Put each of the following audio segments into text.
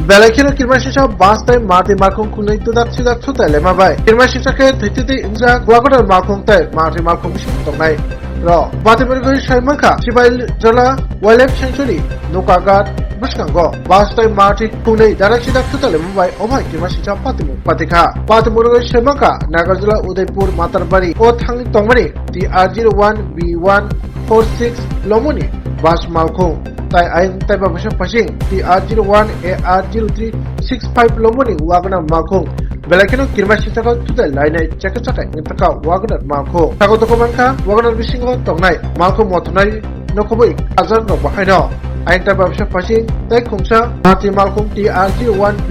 Belakino Kirmashisha Bas time Marty Markon Kunai to that Sidak Tuta Lemabai. Kirmashishaka Titi Inza Wagner Markon Type Marty Markon Tonai. Raw. Batimurgo Shaimaka, Shibai Jala, Wildlife Sanctuary, Nukagat, Buskango, Bas time Marty Kunai, Darachida Tuta Lembai, Oma Kirmashisha Patimu, Patika, Batimurgo Shaimaka, Nagazula Udaipur Matarbari, O Tang Tomani, the R01B146 Lomoni, Bas Malkon. তাই আইন তাই বাবসা পাশিং টি R01 এ R0365 লমনি ওয়াগনা মাখং বেলাকেনো কিরমাসি থাকা তুতাই লাইনাই চেকা চাকাই থাকা Wagner মাখো থাকো তকমানকা Wagner বিসিং তংনাই মাখো মতনাই নখবই হাজার ন বাহাইনো আইন তাই বাবসা পাশিং তাই খুংসা হাতি মালখং টি R01B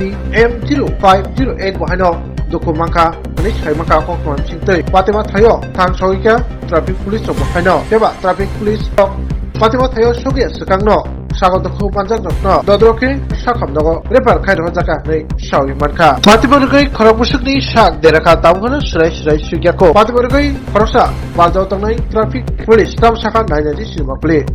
M0508 বাহাইনো দুখু মাখা মানে সাইমাখা কখন সিংতৈ পাতেমা থায়ো থাং সহিকা ট্রাফিক পুলিশ বাহাইনো কেবা traffic police Fatima Tayo Shogi Sakangno, Shago the Kupanjak no, Dodroki, Shakamno, Repair Kairo Zaka, Shawi Manka. Fatima Gay, Karabushki, Shak, Deraka Tavana, Shresh, Shigako, Fatima Gay, Korosa, Valdotanai, Traffic, Police, Tam Shaka, Nine Shima play.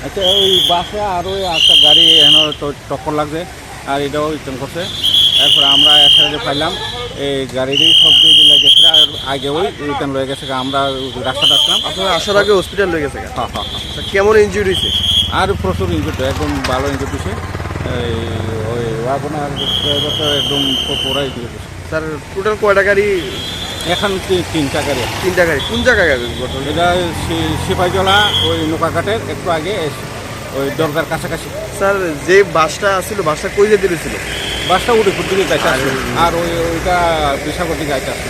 আচ্ছা ওই বাসে আর ওই একটা গাড়ি এখানে টক্কর লাগছে আর এটাও রিটার্ন করছে এরপরে আমরা একসাথে পাইলাম এই গাড়িরই সব দিয়ে গেছে আর আগে ওই রিটার্ন লয়ে গেছে আমরা রাস্তাটা আসলাম আপনারা আসার আগে হসপিটাল লয়ে গেছে হ্যাঁ হ্যাঁ হ্যাঁ কেমন ইনজুরি হয়েছে আর প্রচুর ইনজুরি একদম ভালো ইনজুরি হয়েছে ওই ওয়াগনার ড্রাইভার তো একদম পুরাই ইনজুরি হয়েছে স্যার টোটাল কয়টা গাড়ি এখন তিনটা গাড়ি কোন জায়গায় গাড়ি ঘটনা এটা সিপাহীজলা ওই নৌকাঘাটের একটু আগে ওই দরগার কাছাকাছি স্যার যে বাসটা ছিল বাসটা কই যেতে ছিল বাসটা উড়ে দিকে যাইতে আসে আর ওইটা বিশাগর দিকে যাইতে আসে